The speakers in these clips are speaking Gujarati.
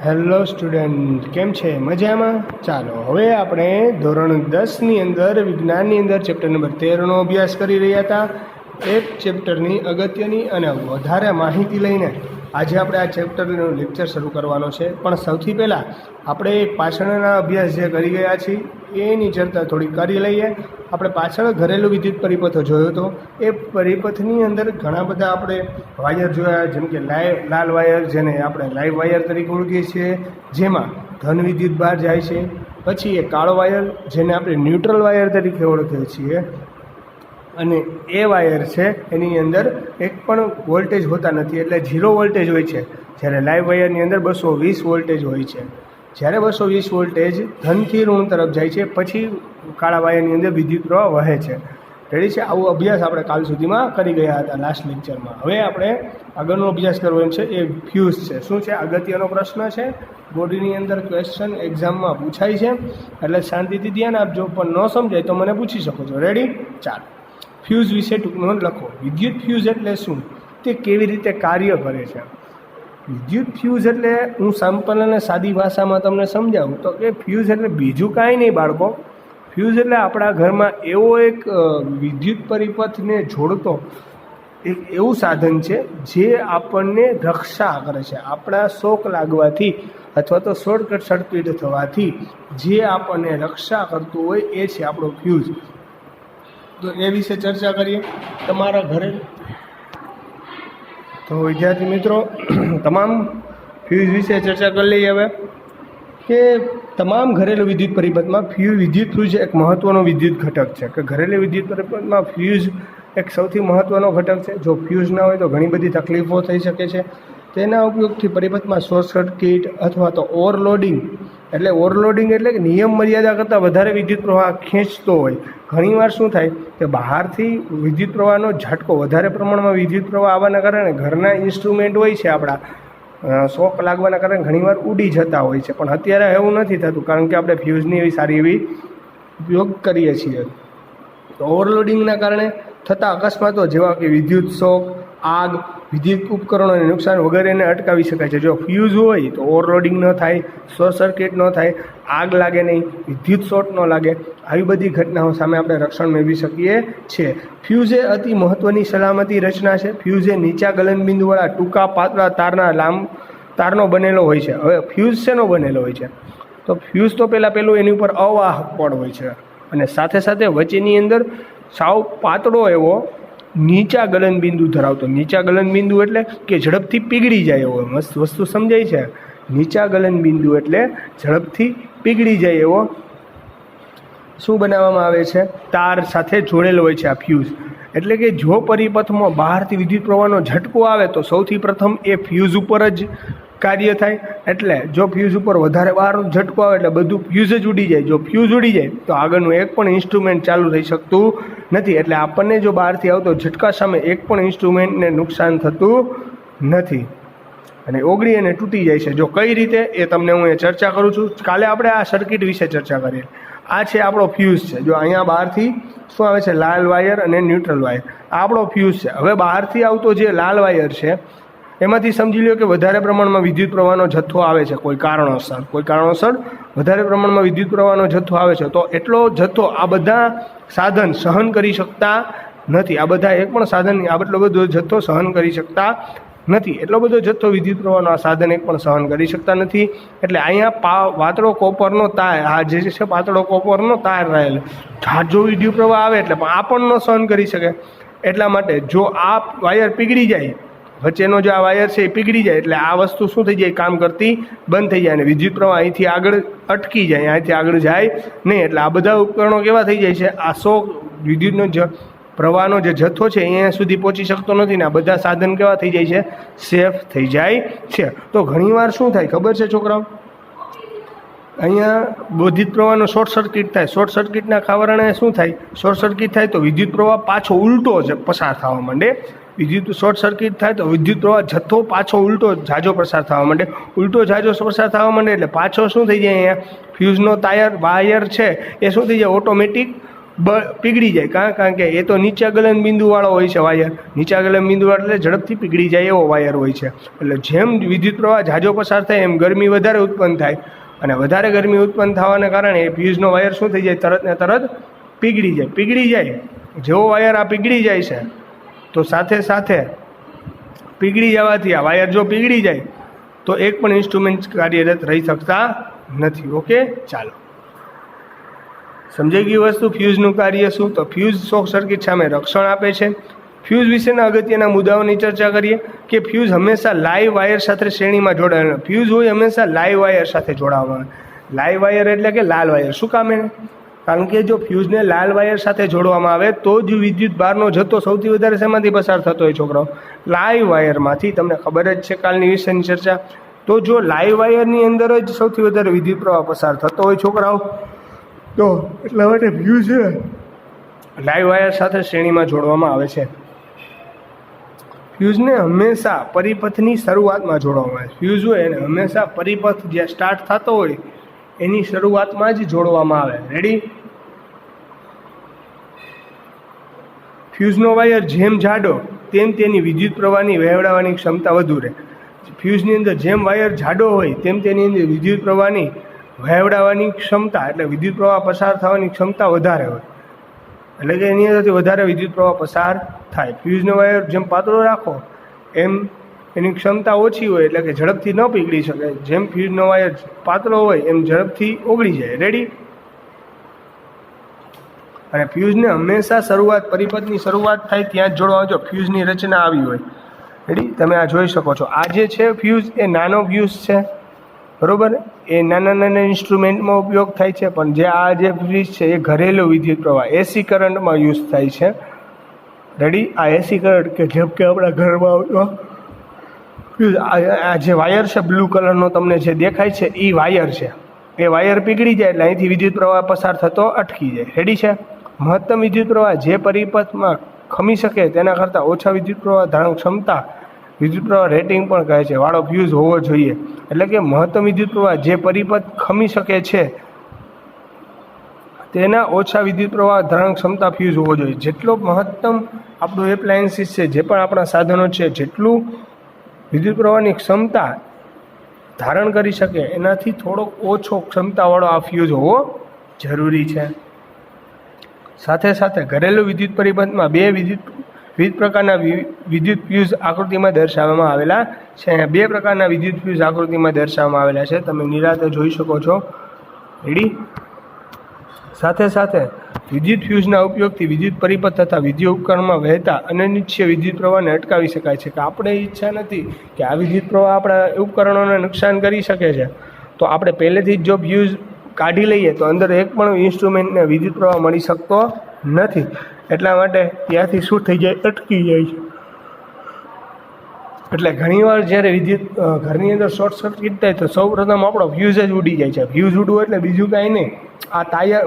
હેલો સ્ટુડન્ટ, કેમ છે? મજામાં? ચાલો હવે આપણે ધોરણ 10ની અંદર વિજ્ઞાનની અંદર ચેપ્ટર નંબર 13નો અભ્યાસ કરી રહ્યા હતા. એક ચેપ્ટરની અગત્યની અને વધારે માહિતી લઈને આજે આપણે આ ચેપ્ટરનો લેક્ચર શરૂ કરવાનો છે. પણ સૌથી પહેલાં આપણે પાછળના અભ્યાસ જે કરી ગયા છીએ એની ચર્ચા થોડી કરી લઈએ. આપણે પાછળ ઘરેલું વિદ્યુત પરિપથો જોયો હતો. એ પરિપથની અંદર ઘણા બધા આપણે વાયર જોયા, જેમ કે લાલ વાયર, જેને આપણે લાઈવ વાયર તરીકે ઓળખીએ છીએ, જેમાં ધન વિદ્યુત બહાર જાય છે. પછી એ કાળો વાયર, જેને આપણે ન્યુટ્રલ વાયર તરીકે ઓળખીએ છીએ, અને એ વાયર છે એની અંદર એક પણ વોલ્ટેજ હોતા નથી, એટલે 0 વોલ્ટેજ હોય છે. જ્યારે લાઈવ વાયરની અંદર 220 વોલ્ટેજ હોય છે. જ્યારે 220 વોલ્ટેજ ધનથી ઋણ તરફ જાય છે, પછી કાળા વાયરની અંદર વિદ્યુત પ્રવાહ વહે છે. રેડી છે? આવો અભ્યાસ આપણે કાલ સુધીમાં કરી ગયા હતા લાસ્ટ લેક્ચરમાં. હવે આપણે આગળનો અભ્યાસ કરવાનો છે એ ફ્યુઝ છે. શું છે? અગત્યનો પ્રશ્ન છે, બોડીની અંદર ક્વેશ્ચન એક્ઝામમાં પૂછાય છે, એટલે શાંતિથી ધ્યાન આપજો. પણ ન સમજાય તો મને પૂછી શકો છો. રેડી? ચાલો, ફ્યુઝ વિશે ટૂંકમાં લખો. વિદ્યુત ફ્યુઝ એટલે શું? તે કેવી રીતે કાર્ય કરે છે? વિદ્યુત ફ્યુઝ એટલે હું સિમ્પલ અને સાદી ભાષામાં તમને સમજાવું તો કે ફ્યુઝ એટલે બીજું કાંઈ નહીં બાળકો. ફ્યુઝ એટલે આપણા ઘરમાં એવો એક વિદ્યુત પરિપથને જોડતો એક એવું સાધન છે જે આપણને રક્ષા કરે છે. આપણા શોક લાગવાથી અથવા તો શોર્ટ સર્કિટ થવાથી જે આપણને રક્ષા કરતું હોય એ છે આપણો ફ્યુઝ. તો એ વિશે ચર્ચા કરીએ તમારા ઘરે. તો વિદ્યાર્થી મિત્રો, તમામ ફ્યુઝ વિશે ચર્ચા કરી લઈએ. હવે કે તમામ ઘરેલું વિદ્યુત પરિપથમાં વિદ્યુત ફ્યુઝ એક મહત્ત્વનો વિદ્યુત ઘટક છે. કે ઘરેલું વિદ્યુત પરિપથમાં ફ્યુઝ એક સૌથી મહત્ત્વનો ઘટક છે. જો ફ્યુઝ ના હોય તો ઘણી બધી તકલીફો થઈ શકે છે. તેના ઉપયોગથી પરિપથમાં શોર્ટ સર્કિટ અથવા તો ઓવરલોડિંગ, એટલે ઓવરલોડિંગ એટલે કે નિયમ મર્યાદા કરતાં વધારે વિદ્યુત પ્રવાહ ખેંચતો હોય. ઘણીવાર શું થાય કે બહારથી વિદ્યુત પ્રવાહનો ઝટકો, વધારે પ્રમાણમાં વિદ્યુત પ્રવાહ આવવાના કારણે ઘરના ઇન્સ્ટ્રુમેન્ટ હોય છે આપણા, શોક લાગવાના કારણે ઘણીવાર ઉડી જતા હોય છે. પણ અત્યારે એવું નથી થતું, કારણ કે આપણે ફ્યુઝની એવી સારી એવી ઉપયોગ કરીએ છીએ. તો ઓવરલોડિંગના કારણે થતા અકસ્માતો જેવા કે વિદ્યુત શોક, આગ, વિદ્યુત ઉપકરણોને નુકસાન વગેરેને અટકાવી શકાય છે. જો ફ્યુઝ હોય તો ઓવરલોડિંગ ન થાય, શોર્ટ સર્કિટ ન થાય, આગ લાગે નહીં, વિદ્યુત શોર્ટ ન લાગે. આવી બધી ઘટનાઓ સામે આપણે રક્ષણ મેળવી શકીએ છીએ. ફ્યુઝ એ અતિ મહત્ત્વની સલામતી રચના છે. ફ્યુઝ એ નીચા ગલનબિંદુવાળા ટૂંકા પાતળા તારનો બનેલો હોય છે. હવે ફ્યુઝ શેનો બનેલો હોય છે? તો ફ્યુઝ તો પહેલું એની ઉપર અવાહક પડ હોય છે, અને સાથે સાથે વચ્ચેની અંદર સાવ પાતળો એવો નીચા ગલનબિંદુ ધરાવતો. નીચા ગલનબિંદુ એટલે કે ઝડપથી પીગળી જાય એવો. મસ્ત વસ્તુ સમજાય છે? નીચા ગલનબિંદુ એટલે ઝડપથી પીગળી જાય એવો શું બનાવવામાં આવે છે? તાર સાથે જોડેલો હોય છે આ ફ્યુઝ. એટલે કે જો પરિપથમાં બહારથી વિદ્યુત પ્રવાહનો ઝટકો આવે તો સૌથી પ્રથમ એ ફ્યુઝ ઉપર જ કાર્ય થાય. એટલે જો ફ્યુઝ ઉપર વધારે બહારનો ઝટકો આવે એટલે બધું ફ્યુઝ જ ઉડી જાય. જો ફ્યુઝ ઉડી જાય તો આગળનું એક પણ ઇન્સ્ટ્રુમેન્ટ ચાલુ થઈ શકતું નથી. એટલે આપણને જો બહારથી આવતો ઝટકા સામે એક પણ ઇન્સ્ટ્રુમેન્ટને નુકસાન થતું નથી અને ઓગળી અને તૂટી જાય છે. જો કઈ રીતે એ તમને હું ચર્ચા કરું છું. કાલે આપણે આ સર્કિટ વિશે ચર્ચા કરીએ. આ છે આપણો ફ્યુઝ છે. જો અહીંયા બહારથી શું આવે છે? લાલ વાયર અને ન્યુટ્રલ વાયર. આ આપણો ફ્યુઝ છે. હવે બહારથી આવતો જે લાલ વાયર છે એમાંથી સમજી લો કે વધારે પ્રમાણમાં વિદ્યુત પ્રવાહનો જથ્થો આવે છે. કોઈ કારણોસર વધારે પ્રમાણમાં વિદ્યુત પ્રવાહનો જથ્થો આવે છે. તો એટલો જથ્થો આ બધા સાધન સહન કરી શકતા નથી. આ બધા એક પણ સાધન આટલો બધો જથ્થો સહન કરી શકતા નથી. એટલો બધો જથ્થો વિદ્યુત પ્રવાહનો આ સાધન એક પણ સહન કરી શકતા નથી. એટલે અહીંયા પાતળો કોપરનો તાર, આ જે છે પાતળો કોપરનો તાર રહેલો, જો વિદ્યુત પ્રવાહ આવે એટલે આ પણ ન સહન કરી શકે. એટલા માટે જો આ વાયર પીગળી જાય, વચ્ચેનો જે આ વાયર છે એ પીગળી જાય એટલે આ વસ્તુ શું થઈ જાય? કામ કરતી બંધ થઈ જાય અને વિદ્યુત પ્રવાહ અહીંથી આગળ અટકી જાય, અહીંથી આગળ જાય નહીં. એટલે આ બધા ઉપકરણો કેવા થઈ જાય છે? આ વિદ્યુતનો પ્રવાહનો જે જથ્થો છે અહીંયા સુધી પહોંચી શકતો નથી ને આ બધા સાધન કેવા થઈ જાય છે? સેફ થઈ જાય છે. તો ઘણીવાર શું થાય ખબર છે છોકરાઓ? અહીંયા વિદ્યુત પ્રવાહનો શોર્ટ સર્કિટ થાય. શોર્ટ સર્કિટના કારણે શું થાય? શોર્ટ સર્કિટ થાય તો વિદ્યુત પ્રવાહ પાછો ઉલટો જ પસાર થવા માંડે. શોર્ટ સર્કિટ થાય તો વિદ્યુત પ્રવાહ જથ્થો પાછો ઉલટો ઝાઝો પ્રસાર થવા માંડે. ઉલટો ઝાઝો પ્રસાર થવા માંડે એટલે પાછો શું થઈ જાય? અહીંયા ફ્યુઝનો વાયર છે એ શું થઈ જાય? ઓટોમેટિક પીગળી જાય. કારણ કે એ તો નીચા ગલન બિંદુવાળો હોય છે વાયર. નીચા ગલન બિંદુવાળો એટલે ઝડપથી પીગળી જાય એવો વાયર હોય છે. એટલે જેમ વિદ્યુત પ્રવાહ ઝાઝો પસાર થાય એમ ગરમી વધારે ઉત્પન્ન થાય, અને વધારે ગરમી ઉત્પન્ન થવાને કારણે એ ફ્યુઝનો વાયર શું થઈ જાય, તરત ને તરત પીગળી જાય. જેવો વાયર આ પીગળી જાય છે તો સાથે સાથે પીગળી જવાથી આ વાયર જો પીગળી જાય તો એક પણ ઇન્સ્ટ્રુમેન્ટ કાર્યરત રહી શકતા નથી. ઓકે, ચાલો સમજાઈ ગઈ વસ્તુ. ફ્યુઝનું કાર્ય શું? તો ફ્યુઝ શોર્ટ સર્કિટ સામે રક્ષણ આપે છે. ફ્યુઝ વિશેના અગત્યના મુદ્દાઓની ચર્ચા કરીએ કે ફ્યુઝ હંમેશા લાઈવ વાયર સાથે શ્રેણીમાં જોડાયેલ. ફ્યુઝ હોય હંમેશા લાઈવ વાયર સાથે જોડાવાનું. લાઈવ વાયર એટલે કે લાલ વાયર. શું કામ એને? કારણ કે જો ફ્યુઝને લાલ વાયર સાથે જોડવામાં આવે તો જ વિદ્યુત ભારનો જથ્થો સૌથી વધારે શેમાંથી પસાર થતો હોય છોકરાઓ? લાઈવ વાયરમાંથી. તમને ખબર જ છે કાલની વિષયની ચર્ચા. તો જો લાઈવ વાયરની અંદર જ સૌથી વધારે વિદ્યુત પ્રવાહ પસાર થતો હોય છોકરાઓ, તો એટલા માટે ફ્યુઝ લાઈવ વાયર સાથે શ્રેણીમાં જોડવામાં આવે છે. ફ્યુઝને હંમેશા પરિપથની શરૂઆતમાં જોડવામાં આવે છે. ફ્યુઝ હોય એને હંમેશા પરિપથ જ્યાં સ્ટાર્ટ થતો હોય એની શરૂઆતમાં જ જોડવામાં આવે. રેડી? ફ્યુઝનો વાયર જેમ જાડો તેમ તેની વિદ્યુત પ્રવાહની વહેવડાવવાની ક્ષમતા વધુ રહે. ફ્યુઝની અંદર જેમ વાયર જાડો હોય તેમ તેની અંદર વિદ્યુત પ્રવાહની વહેવડાવવાની ક્ષમતા એટલે વિદ્યુત પ્રવાહ પસાર થવાની ક્ષમતા વધારે હોય. એટલે કે એની અંદરથી વધારે વિદ્યુત પ્રવાહ પસાર થાય. ફ્યુઝનો વાયર જેમ પાતળો રાખો એમ એની ક્ષમતા ઓછી હોય, એટલે કે ઝડપથી ન પીગળી શકે. જેમ ફ્યુઝનો વાયર પાતળો હોય એમ ઝડપથી ઓગળી જાય. રેડી? અને ફ્યુઝને હંમેશા પરિપથની શરૂઆત થાય ત્યાં જ જોડવા. જો ફ્યુઝની રચના આવી હોય. રેડી? તમે આ જોઈ શકો છો. આ જે છે ફ્યુઝ એ નાનો ફ્યુઝ છે, બરોબર? એ નાના ઇન્સ્ટ્રુમેન્ટમાં ઉપયોગ થાય છે. પણ આ જે ફ્યુઝ છે એ ઘરેલું વિદ્યુત પ્રવાહ એસી કરંટમાં યુઝ થાય છે. રેડી? આ એસી કરંટ કે જેમ કે આપણા ઘરમાં આવતો ફ્યુઝ, આ જે વાયર છે બ્લુ કલરનો તમને જે દેખાય છે એ વાયર છે. એ વાયર પીગળી જાય એટલે અહીંથી વિદ્યુત પ્રવાહ પસાર થતો અટકી જાય. રેડી છે? મહત્તમ વિદ્યુત પ્રવાહ જે પરિપથમાં ખમી શકે તેના કરતાં ઓછા વિદ્યુત પ્રવાહ ધારણ ક્ષમતા વિદ્યુત પ્રવાહ રેટિંગ પણ કહે છે વાળો ફ્યુઝ હોવો જોઈએ. એટલે કે મહત્તમ વિદ્યુત પ્રવાહ જે પરિપથ ખમી શકે છે તેના ઓછા વિદ્યુત પ્રવાહ ધારણ ક્ષમતા ફ્યુઝ હોવો જોઈએ. જેટલો મહત્તમ આપણું એપ્લાયન્સીસ છે, જે પણ આપણા સાધનો છે, જેટલું વિદ્યુત પ્રવાહની ક્ષમતા ધારણ કરી શકે એનાથી થોડોક ઓછો ક્ષમતાવાળો આ ફ્યુઝ હોવો જરૂરી છે. સાથે સાથે ઘરેલું વિદ્યુત પરિપથમાં વિવિધ પ્રકારના વિદ્યુત ફ્યુઝ આકૃતિમાં દર્શાવવામાં આવેલા છે. બે પ્રકારના વિદ્યુત ફ્યુઝ આકૃતિમાં દર્શાવવામાં આવેલા છે, તમે નિરાતે જોઈ શકો છો. રેડી? સાથે સાથે વિદ્યુત ફ્યુઝના ઉપયોગથી વિદ્યુત પરિપથ તથા વિદ્યુત ઉપકરણમાં વહેતા અનિચ્છનીય વિદ્યુત પ્રવાહને અટકાવી શકાય છે. કે આપણે ઈચ્છા નથી કે આ વિદ્યુત પ્રવાહ આપણા ઉપકરણોને નુકસાન કરી શકે છે, તો આપણે પહેલેથી જ જો ફ્યુઝ કાઢી લઈએ તો અંદર એક પણ ઇન્સ્ટ્રુમેન્ટને વિદ્યુત પ્રવાહ મળી શકતો નથી. એટલા માટે ત્યાંથી શું થઈ જાય, અટકી જાય છે. એટલે ઘણીવાર જ્યારે વિદ્યુત ઘરની અંદર શોર્ટ સર્કિટ થાય તો સૌપ્રથમ આપણો ફ્યુઝ જ ઉડી જાય છે. ફ્યુઝ ઉડવું એટલે બીજું કાંઈ નહીં, આ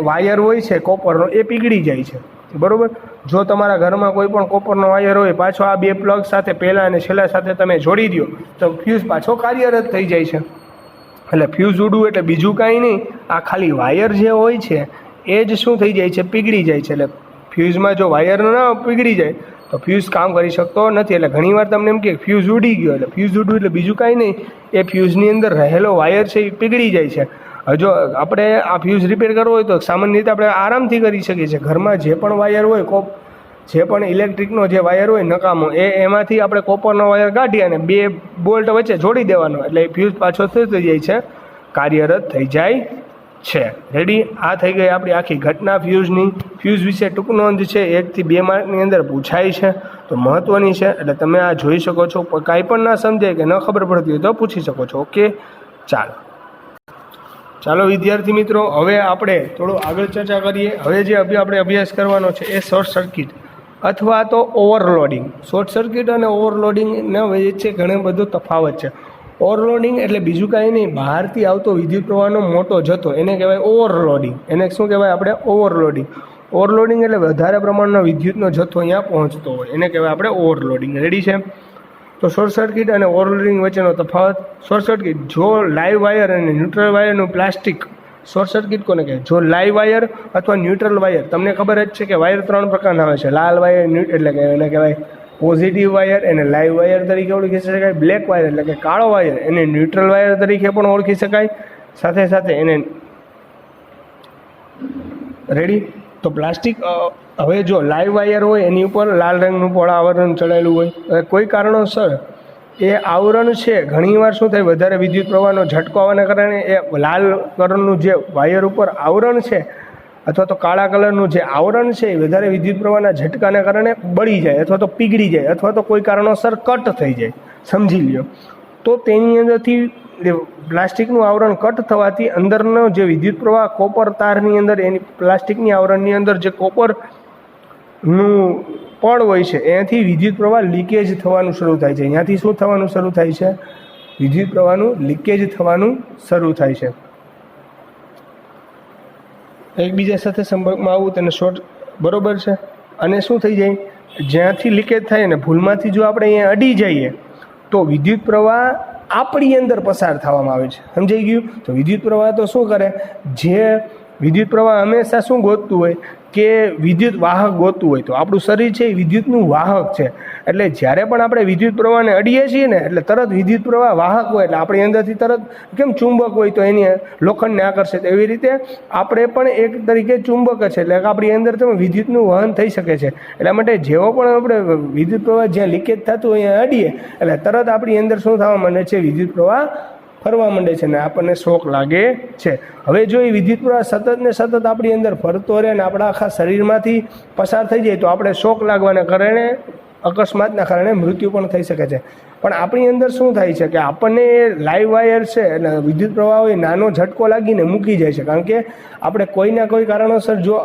વાયર હોય છે કોપરનો એ પીગળી જાય છે, બરાબર? જો તમારા ઘરમાં કોઈ પણ કોપરનો વાયર હોય, પાછો આ બે પ્લગ સાથે પહેલાં અને છેલ્લા સાથે તમે જોડી દો તો ફ્યુઝ પાછો કાર્યરત થઈ જાય છે. એટલે ફ્યુઝ ઉડવું એટલે બીજું કાંઈ નહીં, આ ખાલી વાયર જે હોય છે એ જ શું થઈ જાય છે, પીગળી જાય છે. એટલે ફ્યુઝમાં જો વાયર ન પીગળી જાય તો ફ્યુઝ કામ કરી શકતો નથી. એટલે ઘણીવાર તમને એમ કે ફ્યુઝ ઉડી ગયો, એટલે ફ્યુઝ ઉડવું એટલે બીજું કાંઈ નહીં, એ ફ્યુઝની અંદર રહેલો વાયર છે એ પીગળી જાય છે. જો આપણે આ ફ્યુઝ રિપેર કરવો હોય તો સામાન્ય રીતે આપણે આરામથી કરી શકીએ છીએ. ઘરમાં જે પણ વાયર હોય, જે પણ ઇલેક્ટ્રિકનો જે વાયર હોય નકામો, એમાંથી આપણે કોપરનો વાયર કાઢી અને બે બોલ્ટ વચ્ચે જોડી દેવાનો, એટલે ફ્યુઝ પાછો થઈ જાય છે, કાર્યરત થઈ જાય છે. રેડી? આ થઈ ગઈ આપણી આખી ઘટના ફ્યુઝની. ફ્યુઝ વિશે ટૂંક નોંધ છે 1 થી 2 માર્કની અંદર પૂછાય છે, તો મહત્ત્વની છે. એટલે તમે આ જોઈ શકો છો. કાંઈ પણ ના સમજાય કે ન ખબર પડતી હોય તો પૂછી શકો છો. ઓકે, ચાલો વિદ્યાર્થી મિત્રો, હવે આપણે થોડું આગળ ચર્ચા કરીએ. હવે જે આપણે અભ્યાસ કરવાનો છે એ શોર્ટ સર્કિટ અથવા તો ઓવરલોડિંગ. શોર્ટ સર્કિટ અને ઓવરલોડિંગના વચ્ચે ઘણો બધો તફાવત છે. ઓવરલોડિંગ એટલે બીજું કાંઈ નહીં, બહારથી આવતો વિદ્યુત પ્રવાહનો મોટો જથ્થો, એને કહેવાય ઓવરલોડિંગ. એને શું કહેવાય આપણે? ઓવરલોડિંગ. ઓવરલોડિંગ એટલે વધારે પ્રમાણનો વિદ્યુતનો જથ્થો અહીંયા પહોંચતો હોય, એને કહેવાય આપણે ઓવરલોડિંગ. રેડી છે? તો શોર્ટ સર્કિટ અને ઓવરલોડિંગ વચ્ચેનો તફાવત. શોર્ટ સર્કિટ, જો લાઈવ વાયર અને ન્યુટ્રલ વાયરનું પ્લાસ્ટિક શોર્ટ સર્કિટ કોને કહે? જો લાઈવ વાયર અથવા ન્યુટ્રલ વાયર, તમને ખબર જ છે કે વાયર 3 પ્રકારના આવે છે. લાલ વાયર એટલે કે એને કહેવાય પોઝિટિવ વાયર, એને લાઈવ વાયર તરીકે ઓળખી શકાય. બ્લેક વાયર એટલે કે કાળો વાયર, એને ન્યુટ્રલ વાયર તરીકે પણ ઓળખી શકાય. સાથે સાથે એને રેડી. તો પ્લાસ્ટિક, હવે જો લાઈવ વાયર હોય એની ઉપર લાલ રંગનું પણ આવરણ ચડાયેલું હોય. હવે કોઈ કારણોસર એ આવરણ છે, ઘણીવાર શું થાય, વધારે વિદ્યુત પ્રવાહનો ઝટકો આવવાના કારણે એ લાલ કલરનું જે વાયર ઉપર આવરણ છે અથવા તો કાળા કલરનું જે આવરણ છે એ વધારે વિદ્યુત પ્રવાહના ઝટકાને કારણે બળી જાય અથવા તો પીગળી જાય અથવા તો કોઈ કારણોસર કટ થઈ જાય, સમજી લ્યો. તો તેની અંદરથી પ્લાસ્ટિકનું આવરણ કટ થવાથી અંદરનો જે વિદ્યુત પ્રવાહ કોપર તારની અંદર, એની પ્લાસ્ટિકની આવરણની અંદર જે કોપરનું પડ હોય છે એનાથી વિદ્યુત પ્રવાહ લીકેજ થવાનું શરૂ થાય છે. અહીંયાથી શું થવાનું શરૂ થાય છે? વિદ્યુત પ્રવાહનું લીકેજ થવાનું શરૂ થાય છે. એકબીજા સાથે સંપર્કમાં આવવું તેને શોર્ટ, બરોબર છે. અને શું થઈ જાય? જ્યાંથી લીકેજ થાય ને ભૂલમાંથી જો આપણે અહીંયા અડી જઈએ તો વિદ્યુત પ્રવાહ આપણી અંદર પસાર થવામાં આવે છે, સમજાઈ ગયું? તો વિદ્યુત પ્રવાહ તો શું કરે? જે વિદ્યુત પ્રવાહ હંમેશા શું ગોતતું હોય કે વિદ્યુત વાહક ગોતતું હોય. તો આપણું શરીર છે એ વિદ્યુતનું વાહક છે. એટલે જ્યારે પણ આપણે વિદ્યુત પ્રવાહને અડીએ છીએ ને એટલે તરત વિદ્યુત પ્રવાહ વાહક હોય એટલે આપણી અંદરથી તરત, કેમ ચુંબક હોય તો એની લોખંડને આકર્ષે, એવી રીતે આપણે પણ એક તરીકે ચુંબક છે. એટલે આપણી અંદર તો વિદ્યુતનું વહન થઈ શકે છે. એટલા માટે જેવો પણ આપણે વિદ્યુત પ્રવાહ જ્યાં લીકેજ થતું હોય અહીંયા અડીએ એટલે તરત આપણી અંદર શું થવા માંડે છે? વિદ્યુત પ્રવાહ ફરવા માંડે છે ને આપણને શોક લાગે છે. હવે જો એ વિદ્યુત પ્રવાહ સતત ને સતત આપણી અંદર ફરતો રહે ને આપણા આખા શરીરમાંથી પસાર થઈ જાય તો આપણે શોક લાગવાના કારણે, અકસ્માતના કારણે મૃત્યુ પણ થઈ શકે છે. પણ આપણી અંદર શું થાય છે કે આપણને લાઈવ વાયર છે એટલે વિદ્યુત પ્રવાહ હોય નાનો ઝટકો લાગીને મૂકી જાય છે. કારણ કે આપણે કોઈના કોઈ કારણોસર જો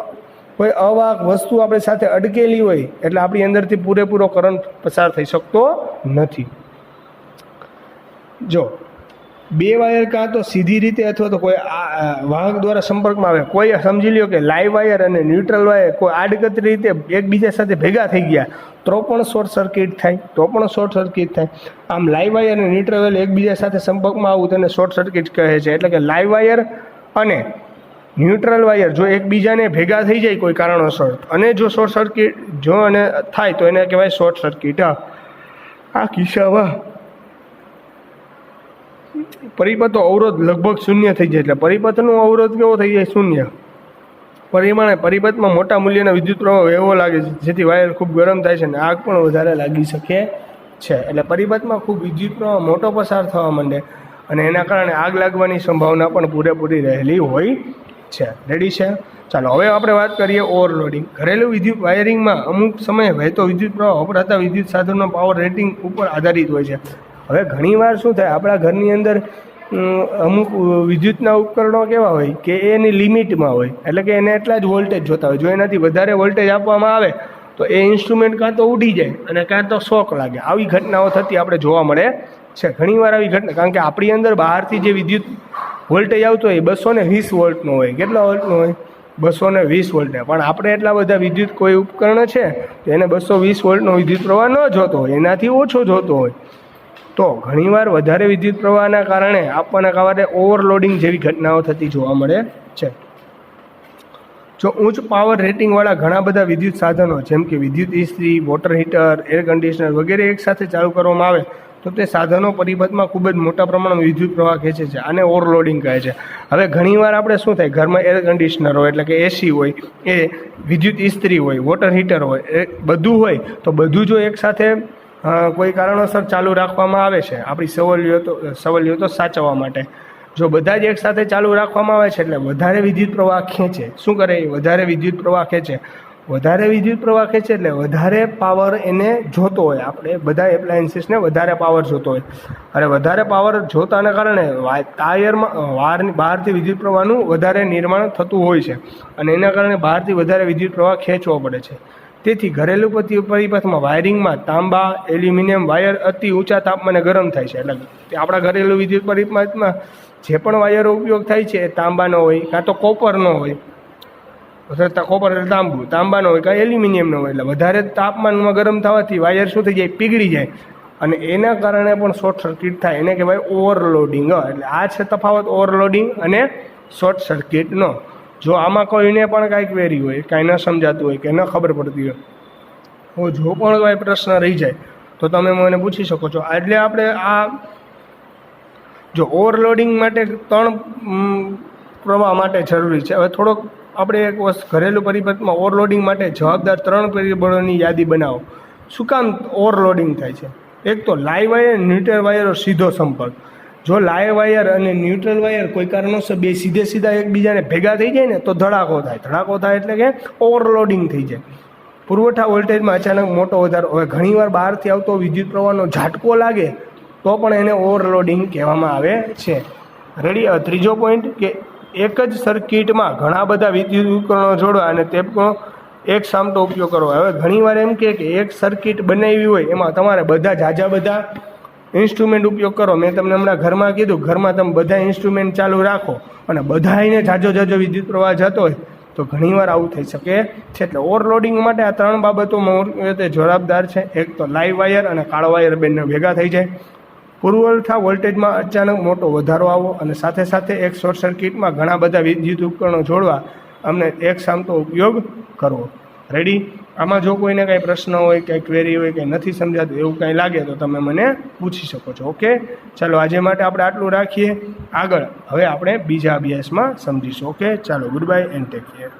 કોઈ અવાહક વસ્તુ આપણી સાથે અડકેલી હોય એટલે આપણી અંદરથી પૂરેપૂરો કરંટ પસાર થઈ શકતો નથી. જો બે વાયર કાં તો સીધી રીતે અથવા તો કોઈ વાહક દ્વારા સંપર્કમાં આવે, કોઈ સમજી લ્યો કે લાઈવ વાયર અને ન્યુટ્રલ વાયર કોઈ આડકતરી રીતે એકબીજા સાથે ભેગા થઈ ગયા તો પણ શોર્ટ સર્કિટ થાય. આમ લાઈવ વાયર અને ન્યુટ્રલ વાયર એકબીજા સાથે સંપર્કમાં આવવું તેને શોર્ટ સર્કિટ કહે છે. એટલે કે લાઈવ વાયર અને ન્યુટ્રલ વાયર જો એકબીજાને ભેગા થઈ જાય કોઈ કારણોસર અને જો શોર્ટ સર્કિટ જો અને થાય તો એને કહેવાય શોર્ટ સર્કિટ. આ કિસ્સામાં પરિપથનો અવરોધ લગભગ શૂન્ય થઈ જાય. એટલે પરિપથનો અવરોધ કેવો થઈ જાય? શૂન્ય. પરિપથમાં મોટા મૂલ્યના વિદ્યુત પ્રવાહ વહેવો લાગે છે જેથી વાયર ખૂબ ગરમ થાય છે અને આગ પણ વધારે લાગી શકે છે. એટલે પરિપથમાં ખૂબ વિદ્યુત પ્રવાહ મોટો પસાર થવા માંડે અને એના કારણે આગ લાગવાની સંભાવના પણ પૂરેપૂરી રહેલી હોય છે. રેડી છે? ચાલો હવે આપણે વાત કરીએ ઓવરલોડિંગ. ઘરેલું વિદ્યુત વાયરિંગમાં અમુક સમયે વહેતો વિદ્યુત પ્રવાહ વપરાતા વિદ્યુત સાધનનો પાવર રેટિંગ ઉપર આધારિત હોય છે. હવે ઘણીવાર શું થાય, આપણા ઘરની અંદર અમુક વિદ્યુતના ઉપકરણો કેવા હોય કે એની લિમિટમાં હોય, એટલે કે એને એટલા જ વોલ્ટેજ જોતા હોય. જો એનાથી વધારે વોલ્ટેજ આપવામાં આવે તો એ ઇન્સ્ટ્રુમેન્ટ કાં તો ઉડી જાય અને કાં તો શોક લાગે. આવી ઘટનાઓ થતી આપણે જોવા મળે છે ઘણીવાર આવી ઘટના. કારણ કે આપણી અંદર બહારથી જે વિદ્યુત વોલ્ટેજ આવતો હોય 220 વોલ્ટનો હોય. કેટલા વોલ્ટનો હોય? 220 વોલ્ટનો. પણ આપણે એટલા બધા વિદ્યુત કોઈ ઉપકરણ છે તો એને 220 વોલ્ટનો વિદ્યુત પ્રવાહ ન જોતો હોય, એનાથી ઓછો જોતો હોય. તો ઘણીવાર વધારે વિદ્યુત પ્રવાહના કારણે આપવાના કારણે ઓવરલોડિંગ જેવી ઘટનાઓ થતી જોવા મળે છે. જો ઉચ્ચ પાવર રેટિંગવાળા ઘણા બધા વિદ્યુત સાધનો જેમ કે વિદ્યુત ઇસ્ત્રી, વોટર હીટર, એર કન્ડિશનર વગેરે એકસાથે ચાલુ કરવામાં આવે તો તે સાધનો પરિપથમાં ખૂબ જ મોટા પ્રમાણમાં વિદ્યુત પ્રવાહ ખેંચે છે. આને ઓવરલોડિંગ કહે છે. હવે ઘણીવાર આપણે શું થાય, ઘરમાં એર કન્ડિશનર હોય એટલે કે એસી હોય, એ વિદ્યુત ઇસ્ત્રી હોય, વોટર હીટર હોય, એ બધું હોય તો બધું જો એકસાથે કોઈ કારણોસર ચાલુ રાખવામાં આવે છે આપણી સવલિયતો સાચવવા માટે. જો બધા જ એકસાથે ચાલુ રાખવામાં આવે છે એટલે વધારે વિદ્યુત પ્રવાહ ખેંચે. શું કરે? વધારે વિદ્યુત પ્રવાહ ખેંચે. વધારે વિદ્યુત પ્રવાહ ખેંચે એટલે વધારે પાવર એને જોતો હોય. આપણે બધા એપ્લાયન્સીસને વધારે પાવર જોતો હોય અને વધારે પાવર જોતાના કારણે ટાયરમાં બહારથી વિદ્યુત પ્રવાહનું વધારે નિર્માણ થતું હોય છે અને એના કારણે બહારથી વધારે વિદ્યુત પ્રવાહ ખેંચવો પડે છે. તેથી ઘરેલું પરિપથમાં વાયરિંગમાં તાંબા, એલ્યુમિનિયમ વાયર અતિ ઊંચા તાપમાને ગરમ થાય છે. એટલે આપણા ઘરેલું વિદ્યુત પરિપથમાં જે પણ વાયરો ઉપયોગ થાય છે એ તાંબાનો હોય કાં તો કોપરનો હોય, કોપર એટલે તાંબાનો હોય કાં એલ્યુમિનિયમનો હોય. એટલે વધારે તાપમાનમાં ગરમ થવાથી વાયર શું થઈ જાય? પીગળી જાય અને એના કારણે પણ શોર્ટ સર્કિટ થાય. એને કહેવાય ઓવરલોડિંગ. એટલે આ છે તફાવત ઓવરલોડિંગ અને શોર્ટ સર્કિટનો. જો આમાં કોઈને પણ કાંઈ ક્વેરી હોય, કાંઈ ન સમજાતું હોય કે ન ખબર પડતી હોય, જો પણ કોઈ પ્રશ્ન રહી જાય તો તમે મને પૂછી શકો છો. એટલે આપણે આ જો ઓવરલોડિંગ માટે 3 પ્રવાહ માટે જરૂરી છે. હવે થોડોક આપણે એક વસ્તુ ઘરેલું પરિપથમાં ઓવરલોડિંગ માટે જવાબદાર 3 પરિબળોની યાદી બનાવો. શું કામ ઓવરલોડિંગ થાય છે? એક તો લાઈવ વાયર, ન્યુટ્રલ વાયરનો સીધો સંપર્ક. જો લાઈવ વાયર અને ન્યુટ્રલ વાયર કોઈ કારણોસર બે સીધા એકબીજાને ભેગા થઈ જાય ને તો ધડાકો થાય. ધડાકો થાય એટલે કે ઓવરલોડિંગ થઈ જાય. પુરવઠા વોલ્ટેજમાં અચાનક મોટો વધારો. હવે ઘણીવાર બહારથી આવતો વિદ્યુત પ્રવાહનો ઝાટકો લાગે તો પણ એને ઓવરલોડિંગ કહેવામાં આવે છે. રેડી? ત્રીજો પોઈન્ટ કે એક જ સર્કિટમાં ઘણા બધા વિદ્યુત ઉપકરણો જોડવા અને તે પણ એક સામટો ઉપયોગ કરવો. હવે ઘણીવાર એમ કે એક સર્કિટ બનાવી હોય એમાં તમારે બધા ઇન્સ્ટ્રુમેન્ટ ઉપયોગ કરો. મેં તમને હમણાં ઘરમાં કીધું, ઘરમાં તમે બધા ઇન્સ્ટ્રુમેન્ટ ચાલુ રાખો અને બધાને જાજો વિદ્યુત પ્રવાહ જતો હોય તો ઘણીવાર આવું થઈ શકે છે. એટલે ઓવરલોડિંગ માટે આ 3 બાબતોમાં જવાબદાર છે. એક તો લાઈવ વાયર અને કાળો વાયર બંને ભેગા થઈ જાય, પુરવઠા વોલ્ટેજમાં અચાનક મોટો વધારો આવવો અને સાથે એક શોર્ટ સર્કિટમાં ઘણા બધા વિદ્યુત ઉપકરણો જોડવા અમને એક સામટો ઉપયોગ કરવો. રેડી? આમાં જો કોઈને કાંઈ પ્રશ્ન હોય, કાંઈ ક્વેરી હોય, કંઈ નથી સમજાતું એવું કાંઈ લાગે તો તમે મને પૂછી શકો છો. ઓકે, ચાલો આજે માટે આપણે આટલું રાખીએ. આગળ હવે આપણે બીજા અભ્યાસમાં સમજીશું. ઓકે, ચાલો, good bye and take care.